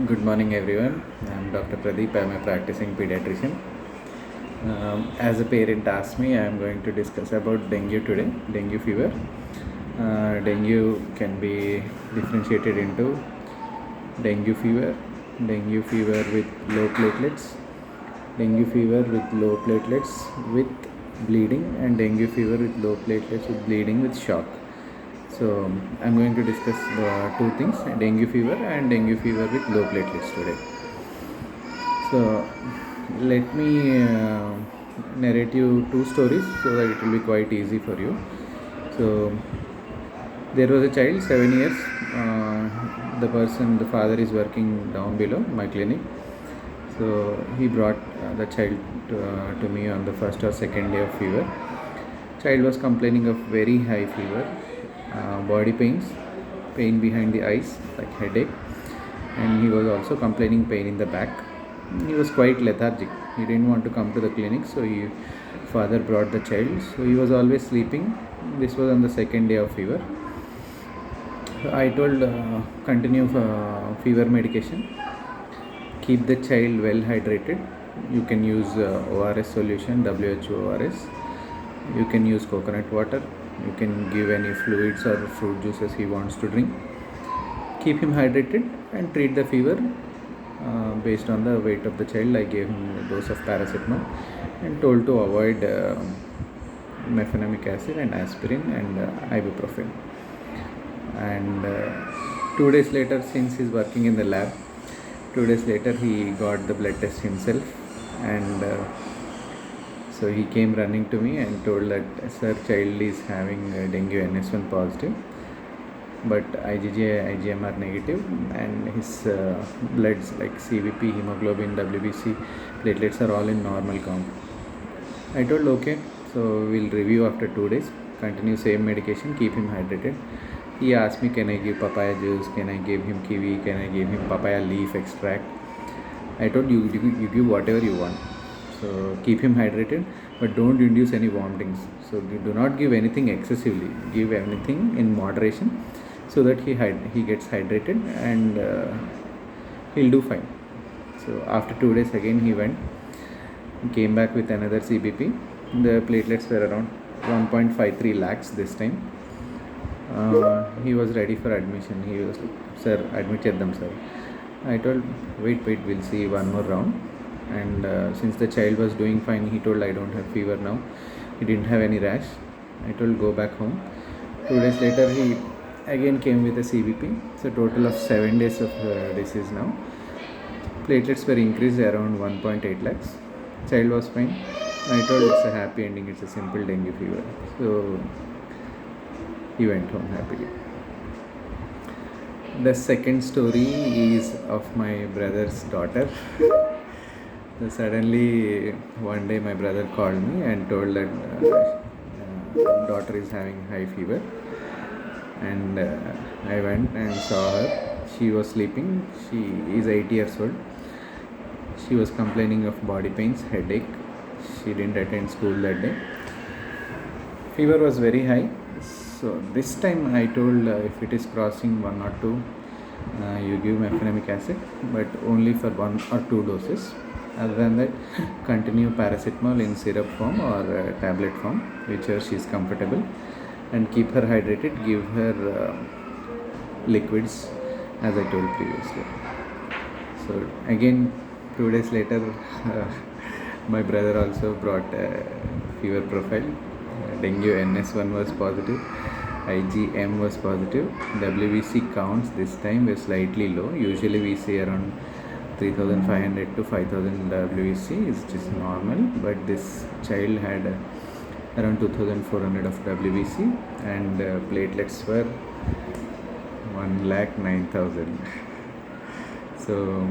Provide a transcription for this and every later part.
Good morning, everyone. I'm Dr. Pradeep. I'm a practicing pediatrician. As a parent asked me, I'm going to discuss about dengue today. Dengue fever. Dengue can be differentiated into dengue fever with low platelets, dengue fever with low platelets with bleeding, and dengue fever with low platelets with bleeding with shock. So I'm going to discuss the two things: dengue fever and dengue fever with low platelets today. So let me narrate you two stories so that it will be quite easy for you. So there was a child, 7 years. The father is working down below my clinic. So he brought the child to me on the first or second day of fever. Child was complaining of very high fever, body pains, pain behind the eyes like headache, and he was also complaining pain in the back. He was quite lethargic. He didn't want to come to the clinic, so father brought the child. So he was always sleeping. This was on the second day of fever. I told continue fever medication. Keep the child well hydrated. You can use ORS solution, WHO ORS. You can use coconut water. You can give any fluids or fruit juices he wants to drink. Keep him hydrated and treat the fever based on the weight of the child. I gave him a dose of paracetamol and told to avoid mefenamic acid and aspirin and ibuprofen. And 2 days later, since he's working in the lab, 2 days later he got the blood test himself, and so he came running to me and told that, sir, child is having dengue NS1 positive, but IgG, IgM are negative, and his bloods like CVP, hemoglobin, WBC, platelets are all in normal count. I told okay, so we'll review after 2 days. Continue same medication, keep him hydrated. He asked me, can I give papaya juice? Can I give him kiwi? Can I give him papaya leaf extract? I told you give whatever you want. So keep him hydrated, but don't induce any vomitings. So do not give anything excessively. Give anything in moderation, so that he gets hydrated and he'll do fine. So after 2 days again he went. He came back with another CBP. The platelets were around 1.53 lakhs this time. He was ready for admission. He was like, sir, admit them, sir. I told, wait, we'll see one more round. And since the child was doing fine, he told, I don't have fever now. He didn't have any rash. I told, go back home. 2 days later, he again came with a CBP. So total of 7 days of disease now. Platelets were increased around 1.8 lakhs. Child was fine. I told, it's a happy ending. It's a simple dengue fever. So he went home happily. The second story is of my brother's daughter. So suddenly one day my brother called me and told that daughter is having high fever, and I went and saw her. She was sleeping. She is 8 years old. She was complaining of body pains, headache. She didn't attend school that day. Fever was very high. So this time I told, if it is crossing 1 or 2, you give mefenamic acid, but only for 1 or 2 doses. Other than that, continue paracetamol in syrup form or tablet form, whichever she is comfortable, and keep her hydrated. Give her liquids, as I told previously. So again, 2 days later, my brother also brought a fever profile. Dengue NS1 was positive, IgM was positive, WBC counts this time were slightly low. Usually we see around 3500 to 5000 WBC, which is normal, but this child had around 2400 of WBC, and platelets were 1,09,000. So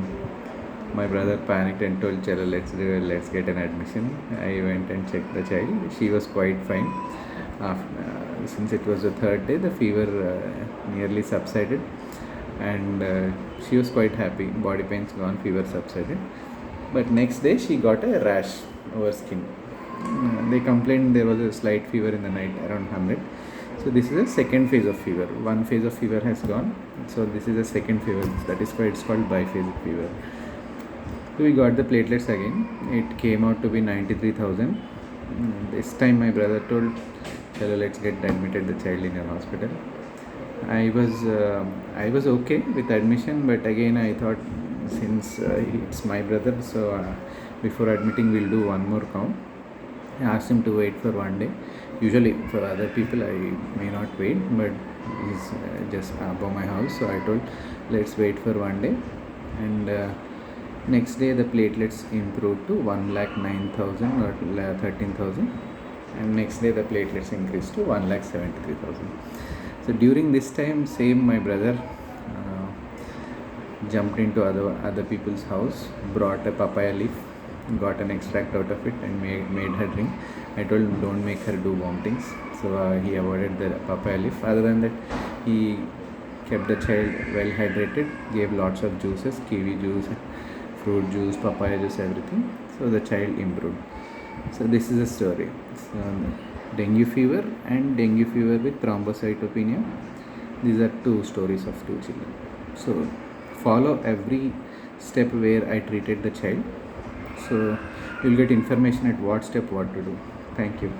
my brother panicked and told, Chalo, let's get an admission. I went and checked the child. She was quite fine. Since it was the third day, the fever nearly subsided, and she was quite happy. Body pains gone, fever subsided. But next day she got a rash over skin. They complained there was a slight fever in the night, around 100. So this is a second phase of fever. One phase of fever has gone. So this is a second fever. That is why it's called biphasic fever. So we got the platelets again. It came out to be 93,000. This time my brother told, "Hello, let's get admitted the child in your hospital." I was okay with admission, but again I thought, since it's my brother, so before admitting we'll do one more count. I asked him to wait for one day. Usually for other people I may not wait, but he's just above my house, so I told, let's wait for one day. And next day the platelets improved to 1,09,000 or 13,000, and next day the platelets increased to 1,73,000. So during this time, same my brother jumped into other people's house, brought a papaya leaf, got an extract out of it, and made her drink. I told him, don't make her do vomitings, so he avoided the papaya leaf. Other than that, he kept the child well hydrated, gave lots of juices, kiwi juice, fruit juice, papaya juice, everything. So the child improved. So this is a story. So dengue fever and dengue fever with thrombocytopenia. These are two stories of two children. So follow every step where I treated the child. So you'll get information at what step what to do. Thank you.